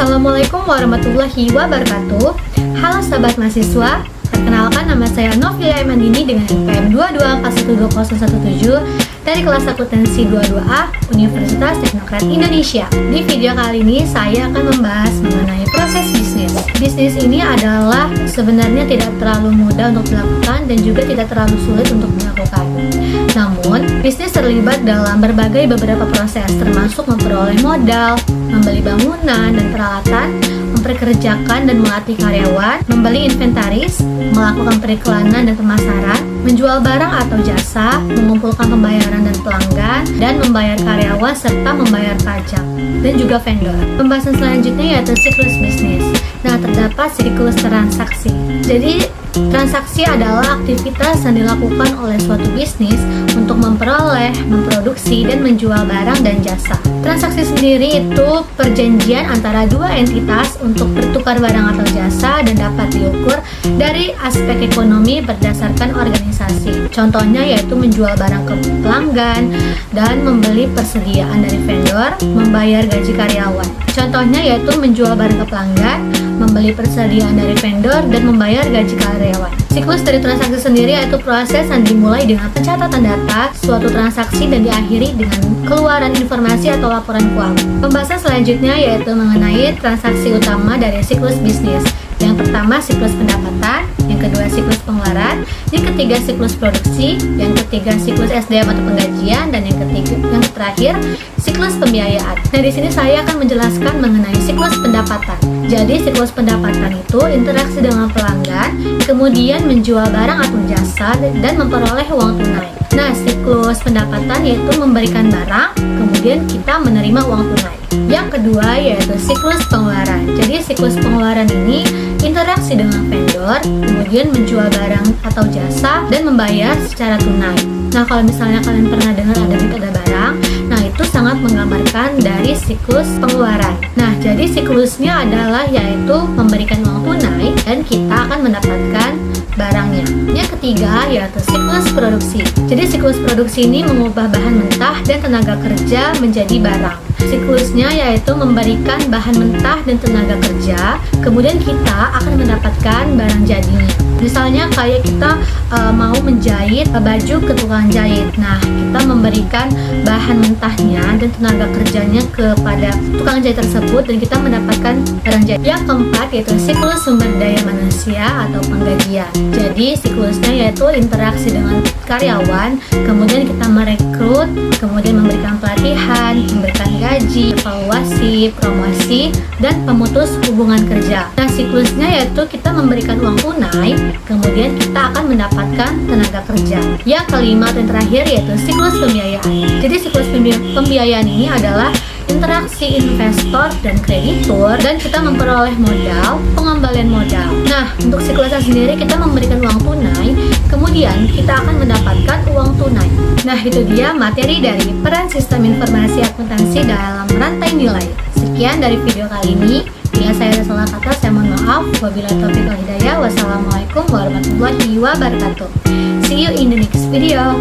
Assalamualaikum warahmatullahi wabarakatuh. Halo sahabat mahasiswa, perkenalkan nama saya Novia Emandini dengan NPM 22412017 dari kelas akuntansi 22A Universitas Teknokrat Indonesia. Di video kali ini saya akan membahas mengenai proses bisnis. Bisnis ini adalah sebenarnya tidak terlalu mudah untuk dilakukan dan juga tidak terlalu sulit untuk dilakukan. Namun, bisnis terlibat dalam beberapa proses, termasuk memperoleh modal, membeli bangunan dan peralatan, memperkerjakan dan melatih karyawan, membeli inventaris, melakukan periklanan dan pemasaran, menjual barang atau jasa, mengumpulkan pembayaran dan pelanggan, dan membayar karyawan serta membayar pajak, dan juga vendor. Pembahasan selanjutnya yaitu siklus bisnis. Nah, terdapat siklus transaksi. Jadi, transaksi adalah aktivitas yang dilakukan oleh suatu bisnis untuk memperoleh, memproduksi, dan menjual barang dan jasa. Transaksi sendiri itu perjanjian antara dua entitas untuk bertukar barang atau jasa dan dapat diukur dari aspek ekonomi berdasarkan organisasi. Contohnya yaitu menjual barang ke pelanggan dan membeli persediaan dari vendor, membayar gaji karyawan. Contohnya yaitu menjual barang ke pelanggan, membeli persediaan dari vendor, dan membayar gaji karyawan. Siklus dari transaksi sendiri yaitu proses yang dimulai dengan pencatatan data suatu transaksi dan diakhiri dengan keluaran informasi atau laporan keuangan. Pembahasan selanjutnya yaitu mengenai transaksi utama dari siklus bisnis. Yang pertama siklus pendapatan, yang kedua siklus pengeluaran, yang ketiga siklus produksi, yang ketiga siklus SDM atau penggajian, dan yang terakhir siklus pembiayaan. Nah, di sini saya akan menjelaskan mengenai siklus pendapatan. Jadi, siklus pendapatan itu interaksi dengan pelanggan, kemudian menjual barang atau jasa, dan memperoleh uang tunai. Nah, siklus pendapatan yaitu memberikan barang, kemudian kita menerima uang tunai. Yang kedua yaitu siklus pengeluaran. Jadi, siklus pengeluaran ini interaksi dengan vendor, kemudian menjual barang atau jasa, dan membayar secara tunai. Nah, kalau misalnya kalian pernah dengar ada barang, nah itu sangat menggambarkan dari siklus pengeluaran. Nah, jadi siklusnya adalah yaitu memberikan uang tunai dan kita akan mendapatkan barangnya. Yang ketiga yaitu siklus produksi. Jadi siklus produksi ini mengubah bahan mentah dan tenaga kerja menjadi barang. Siklusnya yaitu memberikan bahan mentah dan tenaga kerja, kemudian kita akan mendapatkan barang jadinya. Misalnya kayak kita mau menjahit baju ke tukang jahit. Nah, kita memberikan bahan mentahnya dan tenaga kerjanya kepada tukang jahit tersebut dan kita mendapatkan barang jahit. Yang keempat yaitu siklus sumber daya manusia atau penggajian. Jadi siklusnya yaitu interaksi dengan karyawan, kemudian kita merekrut, kemudian memberikan pelatihan, memberikan gaji, evaluasi, promosi, dan pemutus hubungan kerja. Nah, siklusnya yaitu kita memberikan uang tunai, kemudian kita akan mendapatkan tenaga kerja. Yang kelima dan terakhir yaitu siklus pembiayaan. Jadi siklus pembiayaan ini adalah interaksi investor dan kreditur, dan kita memperoleh modal, pengembalian modal. Nah, untuk siklusnya sendiri kita memberikan uang tunai, kemudian kita akan mendapatkan uang tunai. Nah, itu dia materi dari peran sistem informasi akuntansi dalam rantai nilai. Sekian dari video kali ini. Bila saya ada salah kata, saya mohon maaf. Wabillahi taufiq wal hidayah. Wassalamualaikum warahmatullahi wabarakatuh. See you in the next video.